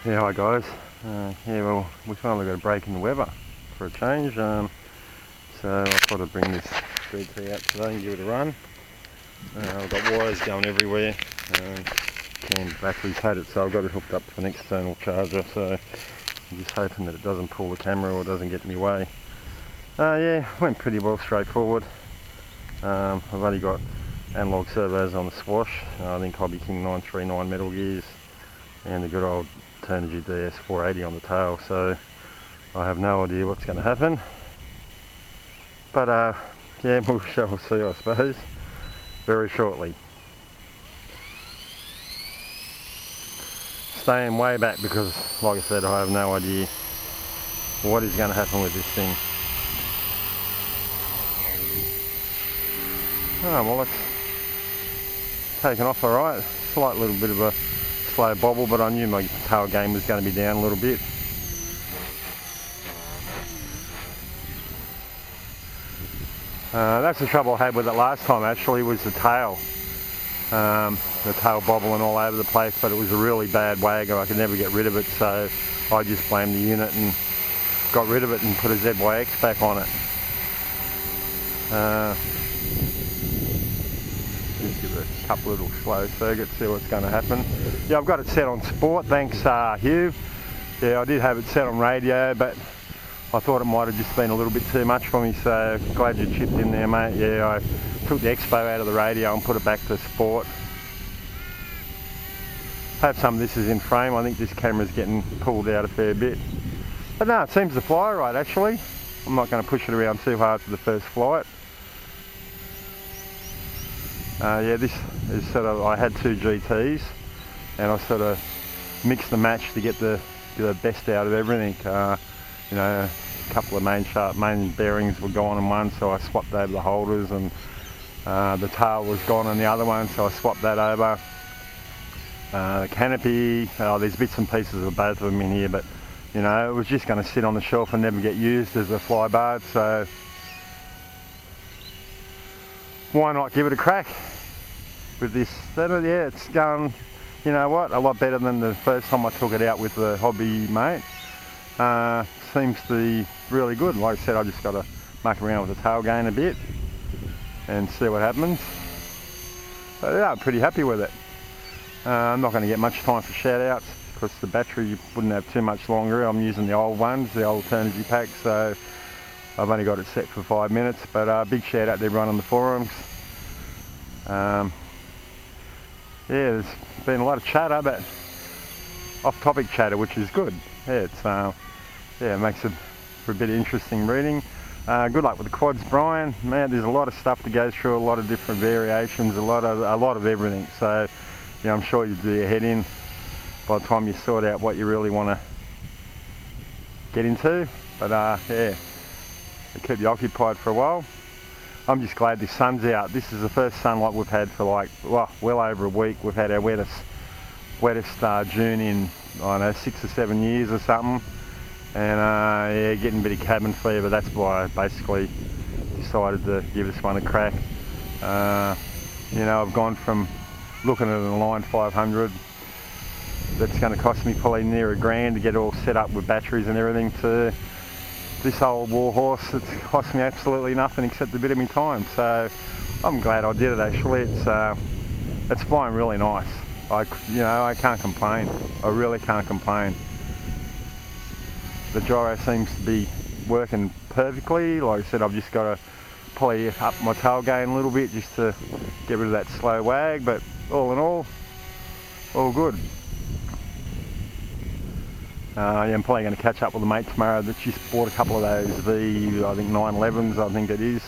Yeah, hi guys. Yeah, well, we finally got a break in the weather for a change. So I thought I'd bring this GT out today and give it a run. I've got wires going everywhere. Cam batteries had it, so I've got it hooked up to an external charger. So I'm just hoping that it doesn't pull the camera or doesn't get in my way. Yeah, went pretty well straightforward. I've only got analog servos on the swash. I think Hobby King 939 metal gears and the good old Turnigy DS 480 on the tail, so I have no idea what's going to happen, but yeah, we shall see, I suppose, very shortly. Staying way back because, like I said, I have no idea what is going to happen with this thing. Oh, well, it's taken off alright. Slight little bit of a slow bobble, but I knew my tail game was going to be down a little bit. That's the trouble I had with it last time, actually, was the tail. The tail bobbling all over the place, but it was a really bad wag and I could never get rid of it, so I just blamed the unit and got rid of it and put a ZYX back on it. Just give it a couple little slow circuits, see what's going to happen. Yeah, I've got it set on sport, thanks Hugh. Yeah, I did have it set on radio, but I thought it might have just been a little bit too much for me, so glad you chipped in there, mate. Yeah, I took the Expo out of the radio and put it back to sport. Hope some of this is in frame. I think this camera's getting pulled out a fair bit. But no, it seems to fly right, actually. I'm not going to push it around too hard for the first flight. Yeah, this is sort of, I had two GTs and I sort of mixed and matched to get the best out of everything. You know, a couple of main bearings were gone in one, so I swapped over the holders, and the tail was gone on the other one, so I swapped that over. The canopy, there's bits and pieces of both of them in here, but you know, it was just going to sit on the shelf and never get used as a flybarge, so why not give it a crack with this? Yeah, it's going, you know what, a lot better than the first time I took it out with the Hobbymate. Seems to be really good. Like I said, I just got to muck around with the tail gain a bit and see what happens. But yeah, I'm pretty happy with it. I'm not going to get much time for shout outs because the battery wouldn't have too much longer. I'm using the old ones, the old Turnigy pack, so I've only got it set for 5 minutes, but big shout out to everyone on the forums. Yeah, there's been a lot of chatter, but off-topic chatter, which is good. Yeah, it's yeah, it makes it for a bit of interesting reading. Good luck with the quads, Brian. Man, there's a lot of stuff to go through, a lot of different variations, a lot of everything. So, yeah, I'm sure you'll do your head in by the time you sort out what you really want to get into. But yeah, it'll keep you occupied for a while. I'm just glad the sun's out. This is the first sunlight we've had for like, well over a week. We've had our wettest June in, I don't know, 6 or 7 years or something. And yeah, getting a bit of cabin fever. That's why I basically decided to give this one a crack. You know, I've gone from looking at an Align 500 that's going to cost me probably near $1,000 to get it all set up with batteries and everything, to this old warhorse that's cost me absolutely nothing except a bit of my time. So I'm glad I did it. Actually, it's flying really nice. You know, I can't complain. I really can't complain. The gyro seems to be working perfectly. Like I said, I've just got to probably up my tail gain a little bit just to get rid of that slow wag, but all in all good. Yeah, I'm probably going to catch up with a mate tomorrow that just bought a couple of those I think 911s, I think it is.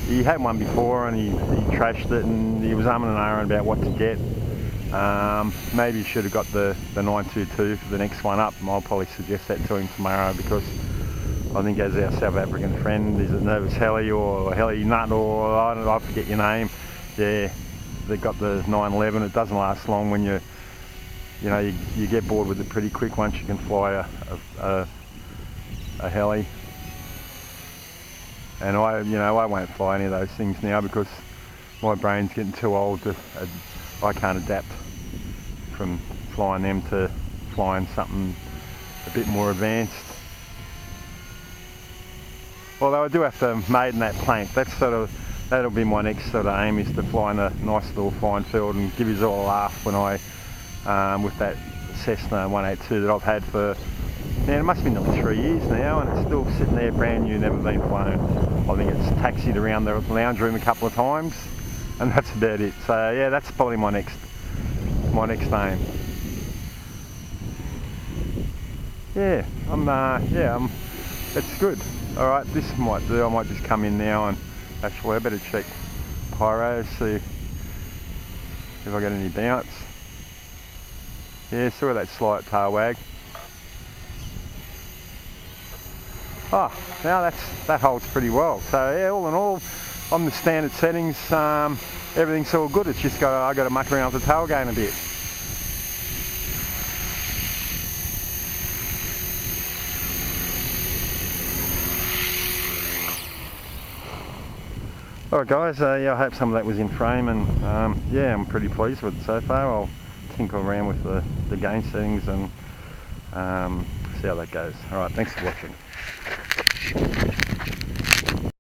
He had one before and he trashed it, and he was umming and ahhing about what to get. Maybe he should have got the 922 for the next one up. I'll probably suggest that to him tomorrow, because I think, as our South African friend, is it Nervous Heli or Heli Nut, or I forget your name. Yeah, they got the 911. It doesn't last long when you know, you get bored with it pretty quick once you can fly a heli. And I won't fly any of those things now because my brain's getting too old to, I can't adapt from flying them to flying something a bit more advanced. Although I do have to maiden that plank. That'll be my next sort of aim, is to fly in a nice little flying field and give you all a laugh when I, with that Cessna 182 that I've had for, it must be nearly 3 years now, and it's still sitting there brand new, never been flown. I think it's taxied around the lounge room a couple of times, and that's about it. So yeah, that's probably my next aim. Yeah, it's good. All right, this might do. I might just come in now and actually I better check pyro, see if I get any bounce. Yeah, saw that slight tail wag. Oh, now that holds pretty well. So yeah, all in all, on the standard settings, everything's all good. It's just I got to muck around with the tail gain a bit. Alright guys, yeah, I hope some of that was in frame, and yeah, I'm pretty pleased with it so far. I'll tinkle around with the gain settings and see how that goes. Alright, thanks for watching.